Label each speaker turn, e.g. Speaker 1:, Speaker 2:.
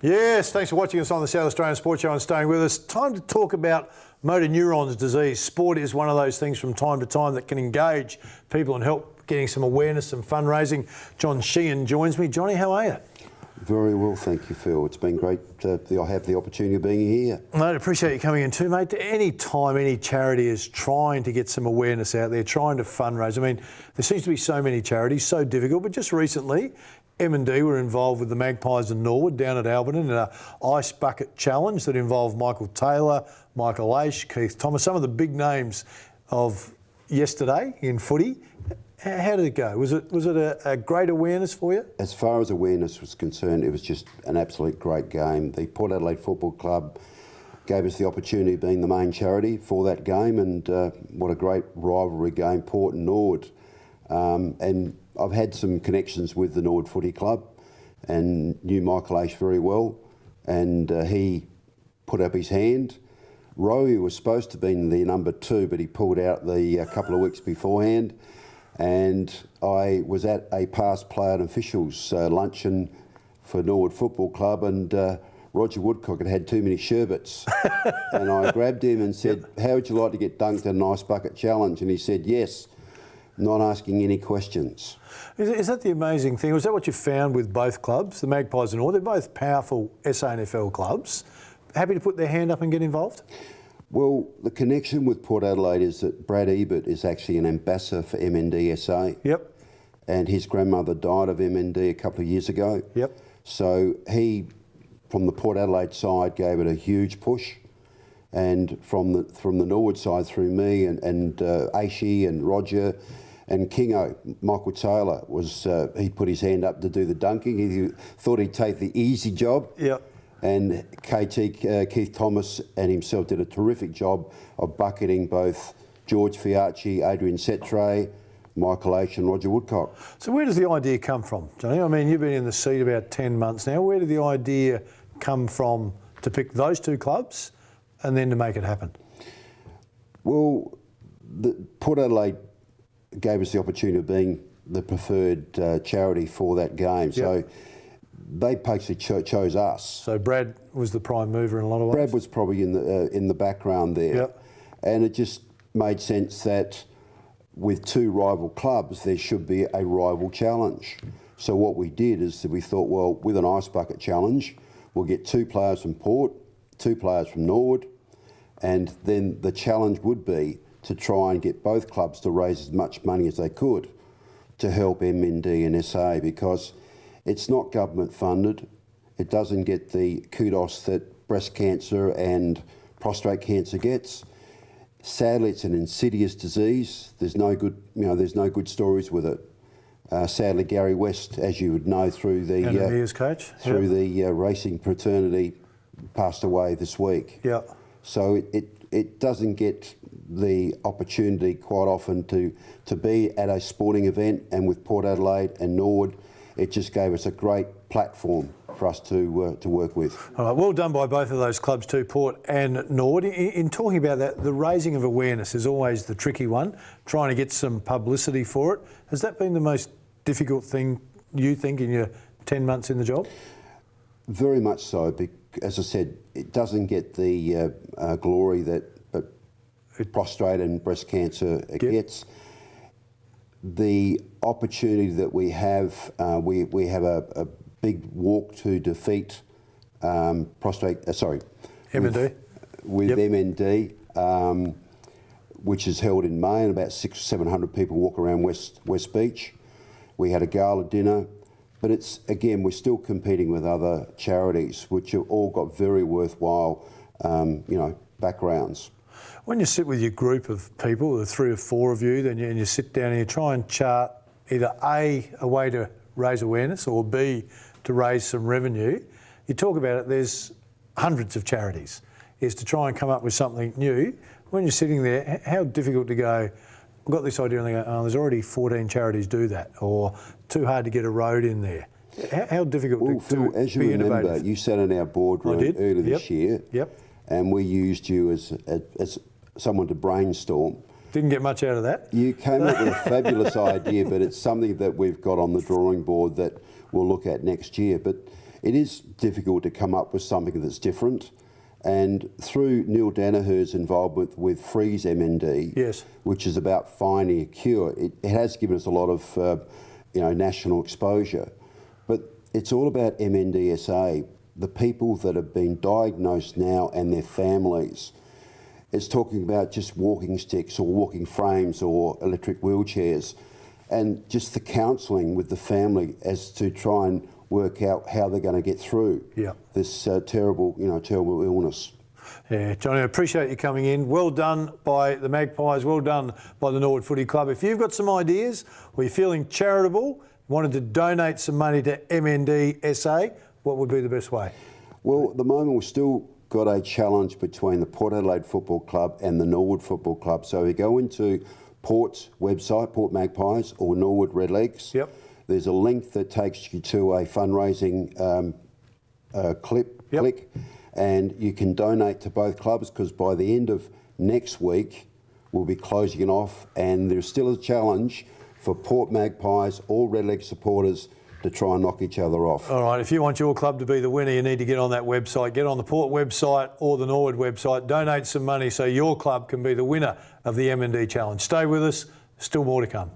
Speaker 1: Yes, thanks for watching us on the South Australian Sports Show and staying with us. Time to talk about motor neurons disease. Sport is one of those things from time to time that can engage people and help getting some awareness, some fundraising. John Sheehan joins me. Johnny, how are you?
Speaker 2: Very well, thank you, Phil. It's been great I have the opportunity of being here.
Speaker 1: Mate, appreciate you coming in too, mate. Any time any charity is trying to get some awareness out there, trying to fundraise. I mean, there seems to be so many charities, so difficult, but just recently, M&D were involved with the Magpies and Norwood down at Alberton in an ice bucket challenge that involved Michael Taylor, Michael Aish, Keith Thomas, some of the big names of yesterday in footy. How did it go? Was it a great awareness for you?
Speaker 2: As far as awareness was concerned, it was just an absolute great game. The Port Adelaide Football Club gave us the opportunity of being the main charity for that game, and what a great rivalry game, Port and Norwood. And I've had some connections with the Norwood Footy Club and knew Michael Aish very well, and he put up his hand. Rowie was supposed to be the number 2, but he pulled out a couple of weeks beforehand. And I was at a past player and officials luncheon for Norwood Football Club, and Roger Woodcock had too many sherbets. And I grabbed him and said, "How would you like to get dunked in an ice bucket challenge?" And he said, "Yes," not asking any questions.
Speaker 1: Is that the amazing thing? Was that what you found with both clubs, the Magpies and Norwood? They're both powerful SANFL clubs. Happy to put their hand up and get involved?
Speaker 2: Well, the connection with Port Adelaide is that Brad Ebert is actually an ambassador for MNDSA.
Speaker 1: Yep.
Speaker 2: And his grandmother died of MND a couple of years ago.
Speaker 1: Yep.
Speaker 2: So he, from the Port Adelaide side, gave it a huge push. And from the Norwood side, through me and Aishi and Roger and Kingo, Michael Taylor, he put his hand up to do the dunking. He thought he'd take the easy job.
Speaker 1: Yep.
Speaker 2: And Keith Thomas and himself did a terrific job of bucketing both George Fiacci, Adrian Setre, Michael Aish and Roger Woodcock.
Speaker 1: So where does the idea come from, Johnny? I mean, you've been in the seat about 10 months now. Where did the idea come from to pick those two clubs and then to make it happen?
Speaker 2: Well, Port Adelaide gave us the opportunity of being the preferred charity for that game. Yep. So they basically chose us.
Speaker 1: So Brad was the prime mover in a lot of ways?
Speaker 2: Brad was probably in the background there.
Speaker 1: Yep.
Speaker 2: And it just made sense that with two rival clubs, there should be a rival challenge. So what we did is that we thought, well, with an ice bucket challenge, we'll get 2 players from Port, 2 players from Norwood, and then the challenge would be to try and get both clubs to raise as much money as they could to help MND and SA, because it's not government funded. It doesn't get the kudos that breast cancer and prostate cancer gets. Sadly, it's an insidious disease. There's no good stories with it. Sadly, Gary West, as you would know, through the racing fraternity, passed away this week.
Speaker 1: Yeah.
Speaker 2: So it doesn't get the opportunity quite often to be at a sporting event, and with Port Adelaide and Norwood, it just gave us a great platform for us to work with.
Speaker 1: All right, well done by both of those clubs too, Port and Norwood. In talking about that, the raising of awareness is always the tricky one, trying to get some publicity for it. Has that been the most difficult thing, you think, in your 10 months in the job?
Speaker 2: Very much so. As I said, it doesn't get the glory that prostate and breast cancer gets. The opportunity that we have a big walk to defeat MND. With MND, which is held in May, and about 600 or 700 people walk around West Beach. We had a gala dinner, but we're still competing with other charities, which have all got very worthwhile, backgrounds.
Speaker 1: When you sit with your group of people, the 3 or 4 of you, and you sit down and you try and chart either A, a way to raise awareness, or B, to raise some revenue, you talk about it, there's hundreds of charities, is to try and come up with something new. When you're sitting there, how difficult to go, I've got this idea, and they go, oh, there's already 14 charities do that, or too hard to get a road in there. How difficult to
Speaker 2: as you
Speaker 1: be
Speaker 2: remember,
Speaker 1: innovative?
Speaker 2: You sat in our boardroom earlier this year, and we used you as someone to brainstorm.
Speaker 1: Didn't get much out of that.
Speaker 2: You came up with a fabulous idea, but it's something that we've got on the drawing board that we'll look at next year. But it is difficult to come up with something that's different. And through Neil Danaher's involvement with Freeze MND,
Speaker 1: yes,
Speaker 2: which is about finding a cure, it has given us a lot of national exposure. But it's all about MNDSA, the people that have been diagnosed now and their families. It's talking about just walking sticks or walking frames or electric wheelchairs, and just the counselling with the family as to try and work out how they're going to get through this terrible illness.
Speaker 1: Yeah, Johnny, I appreciate you coming in. Well done by the Magpies, well done by the Norwood Footy Club. If you've got some ideas or you're feeling charitable, wanted to donate some money to MNDSA, what would be the best way?
Speaker 2: Well, at the moment we've still got a challenge between the Port Adelaide Football Club and the Norwood Football Club. So you go into Port's website, Port Magpies or Norwood Redlegs.
Speaker 1: Yep.
Speaker 2: There's a link that takes you to a fundraising click, and you can donate to both clubs, because by the end of next week we'll be closing it off, and there's still a challenge for Port Magpies or Redleg supporters to try and knock each other off.
Speaker 1: All right, if you want your club to be the winner, you need to get on that website. Get on the Port website or the Norwood website. Donate some money so your club can be the winner of the M&D Challenge. Stay with us, still more to come.